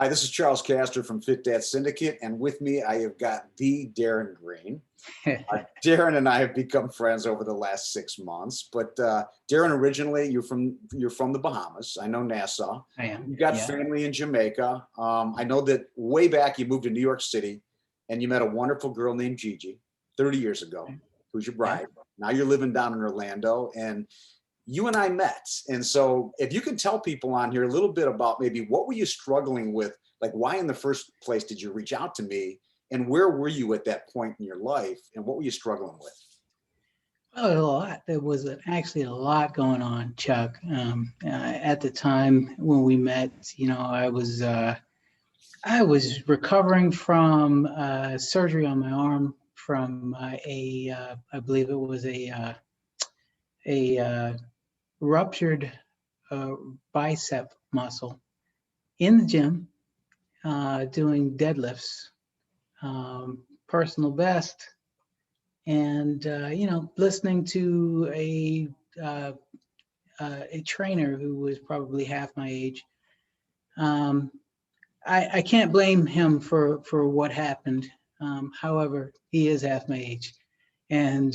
Hi, this is Charles Castor from Fit Dad Syndicate, and with me I have got the Darren Greene. Darren and I have become friends over the last 6 months. But Darren, originally you're from the Bahamas. I know Nassau. I am. You got Yeah. family in Jamaica. I know that way back you moved to New York City, and you met a wonderful girl named Gigi 30 years ago, who's your bride. Yeah. Now you're living down in Orlando, and you and I met. And so if you can tell people on here a little bit about maybe what were you struggling with, like why in the first place did you reach out to me, and where were you at that point in your life, and what were you struggling with? Well, a lot. There was actually a lot going on, Chuck. At the time when we met, I was recovering from surgery on my arm from I believe it was a ruptured bicep muscle in the gym, doing deadlifts, personal best, and listening to a trainer who was probably half my age. I can't blame him for what happened. However, he is half my age, and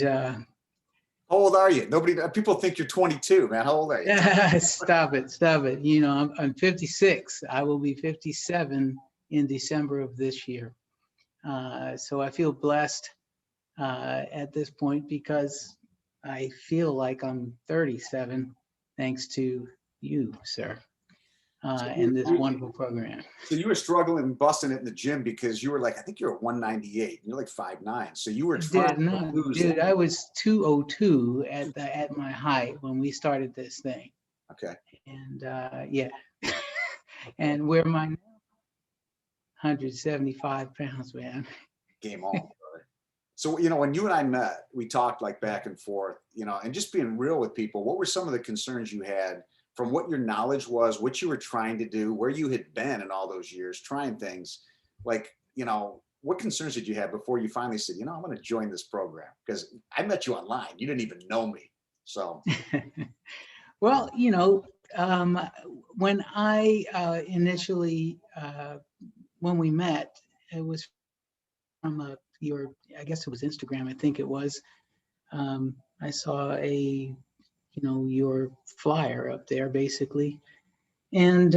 How old are you? People think you're 22, man. How old are you? stop it. You know, I'm 56. I will be 57 in December of this year. So I feel blessed at this point because I feel like I'm 37 thanks to you, sir, and this wonderful program. So you were struggling, busting it in the gym because you were like, I think you're 198. You're like 5'9". So you were trying to lose. Dude, I was 202 at my height when we started this thing. Okay. And yeah, and where am I now? 175 pounds, man. Game on, brother. So, when you and I met, we talked like back and forth, and just being real with people, what were some of the concerns you had from what your knowledge was, what you were trying to do, where you had been in all those years, trying things? Like, what concerns did you have before you finally said, I'm going to join this program? Because I met you online. You didn't even know me. So. Well, when I initially, when we met, it was from I guess it was Instagram, I think it was. I saw your flyer up there basically. And,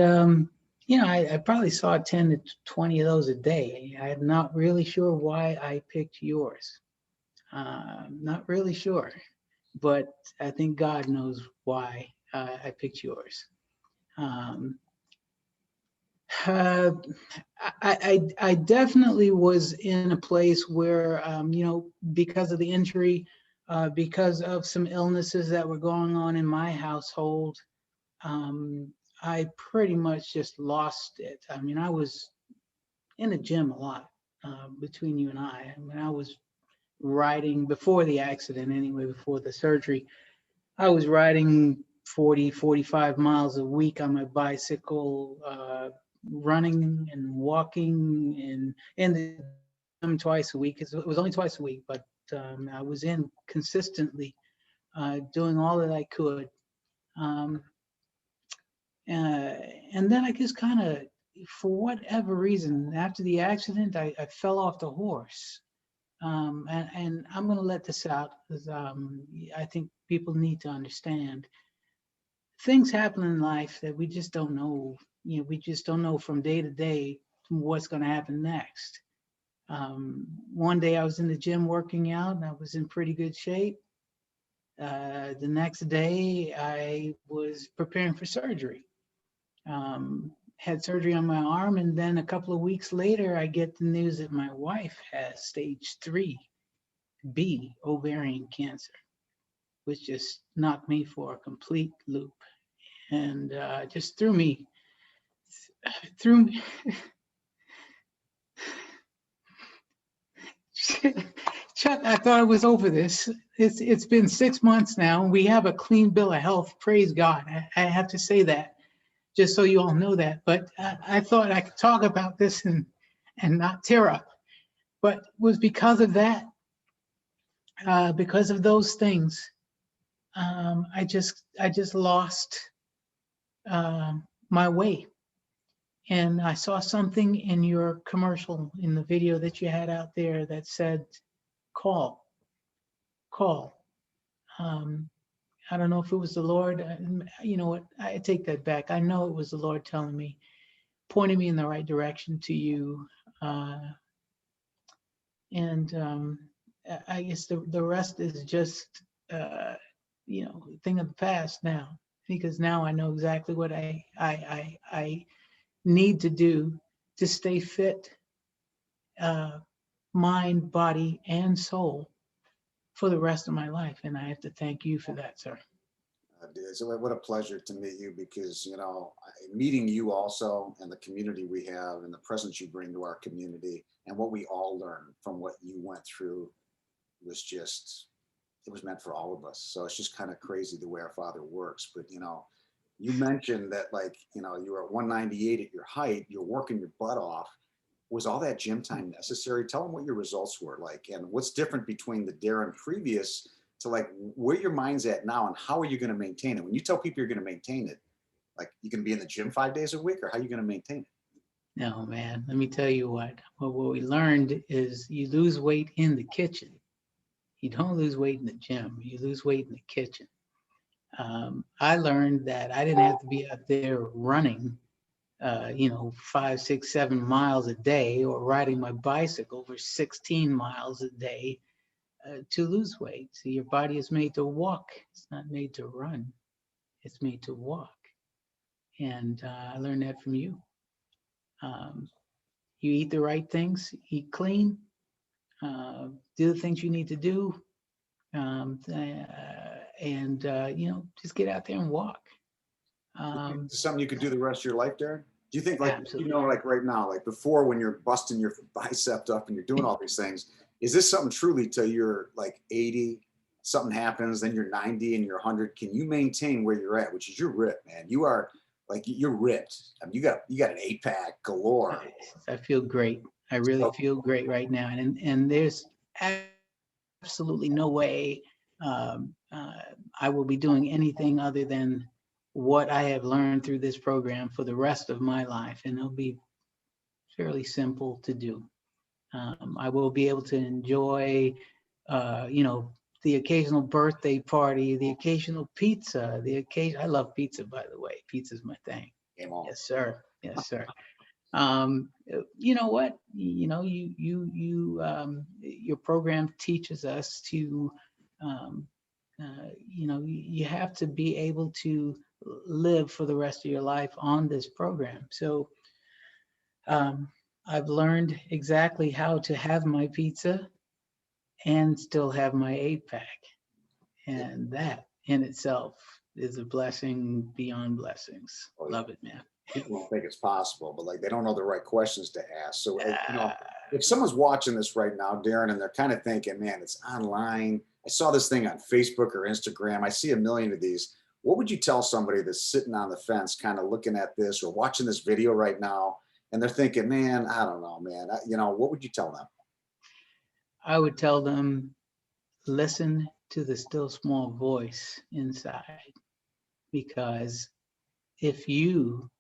I probably saw 10 to 20 of those a day. I'm not really sure why I picked yours. Not really sure, but I think God knows why I picked yours. I definitely was in a place where, because of the injury, because of some illnesses that were going on in my household, I pretty much just lost it. I mean, I was in the gym a lot between you and I. I mean, I was riding before the accident anyway, before the surgery. I was riding 40, 45 miles a week on my bicycle, running and walking and the gym twice a week. It was only twice a week, but I was in consistently doing all that I could. And then I just kind of, for whatever reason, after the accident, I fell off the horse. And I'm going to let this out because I think people need to understand. Things happen in life that we just don't know. We just don't know from day to day what's going to happen next. One day I was in the gym working out and I was in pretty good shape. The next day I was preparing for surgery. Had surgery on my arm, and then a couple of weeks later, I get the news that my wife has stage 3B ovarian cancer, which just knocked me for a complete loop, and just threw me. Chuck, I thought I was over this. It's been 6 months now. We have a clean bill of health. Praise God. I have to say that, just so you all know that. But I thought I could talk about this and not tear up. But it was because of that, because of those things, I just lost my way. And I saw something in your commercial, in the video that you had out there, that said, call, call. Um, I don't know if it was the Lord. You know what? I take that back. I know it was the Lord telling me, pointing me in the right direction to you. Uh, and I guess the rest is just, a thing of the past now, because now I know exactly what I need to do to stay fit, uh, mind, body, and soul for the rest of my life. And I have to thank you for that, sir. Dude, so what a pleasure to meet you, because meeting you also, and the community we have and the presence you bring to our community and what we all learn from what you went through was just, it was meant for all of us. So it's just kind of crazy the way our Father works. But you mentioned that, like, you were at 198 at your height, you're working your butt off. Was all that gym time necessary? Tell them what your results were like, and what's different between the Darren previous to, like, where your mind's at now, and how are you going to maintain it? When you tell people you're going to maintain it, like, you can be in the gym 5 days a week, or how are you going to maintain it? No, man, let me tell you what we learned is you lose weight in the kitchen. You don't lose weight in the gym. You lose weight in the kitchen. I learned that I didn't have to be out there running, 5, 6, 7 miles a day, or riding my bicycle for 16 miles a day to lose weight. So your body is made to walk. It's not made to run. It's made to walk. And I learned that from you. Um, you eat the right things, eat clean, do the things you need to do, and just get out there and walk. Is this something you could do the rest of your life, Darren? Do you think, like, Absolutely. like right now, like before, when you're busting your bicep up and you're doing all these things, is this something truly till you're like 80, something happens, then you're 90 and you're 100? Can you maintain where you're at, which is you're ripped, man? You are, like, you're ripped. I mean, you got an 8-pack galore. I feel great. I really So, feel great right now, and there's absolutely no way I will be doing anything other than what I have learned through this program for the rest of my life, and it'll be fairly simple to do. I will be able to enjoy, the occasional birthday party, the occasional pizza, I love pizza, by the way. Pizza's my thing. game on. Yes, sir. Yes, sir. You know what? Your program teaches us to, you have to be able to live for the rest of your life on this program. So um, I've learned exactly how to have my pizza and still have my 8-pack. And that in itself is a blessing beyond blessings. Oh, yeah. Love it, man. People don't think it's possible, but, like, they don't know the right questions to ask. So, Uh, if someone's watching this right now, Darren, and they're kind of thinking, man, it's online. I saw this thing on Facebook or Instagram. I see a million of these. What would you tell somebody that's sitting on the fence, kind of looking at this or watching this video right now, and they're thinking, man, I don't know, man. What would you tell them? I would tell them, listen to the still small voice inside, because if you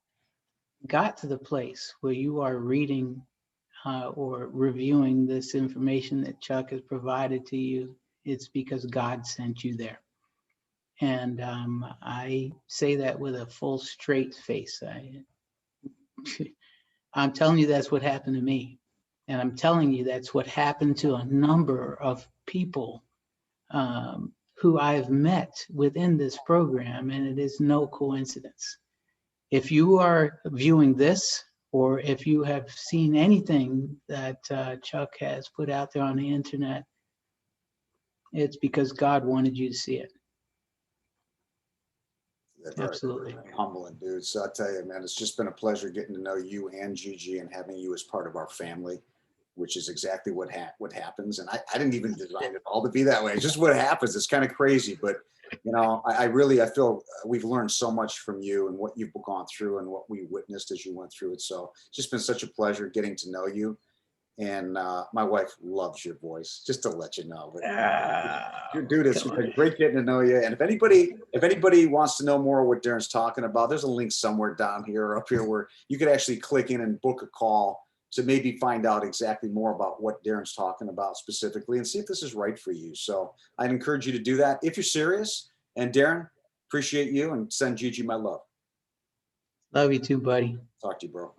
got to the place where you are reading or reviewing this information that Chuck has provided to you, it's because God sent you there. And I say that with a full straight face. I'm telling you that's what happened to me. And I'm telling you that's what happened to a number of people who I've met within this program, and it is no coincidence. If you are viewing this, or if you have seen anything that Chuck has put out there on the internet, it's because God wanted you to see it. Very, Absolutely. very humbling, dude. So I tell you, man, it's just been a pleasure getting to know you and Gigi and having you as part of our family, which is exactly what happens. And I didn't even design it all to be that way. It's just what happens. It's kind of crazy, but I feel we've learned so much from you and what you've gone through and what we witnessed as you went through it. So it's just been such a pleasure getting to know you. And my wife loves your voice, just to let you know. But Oh, dude, it's come been on. great getting to know you. And if anybody wants to know more what Darren's talking about, there's a link somewhere down here or up here where you could actually click in and book a call to maybe find out exactly more about what Darren's talking about specifically and see if this is right for you. So I'd encourage you to do that if you're serious. And Darren, appreciate you and send Gigi my love. Love you too, buddy. Talk to you, bro.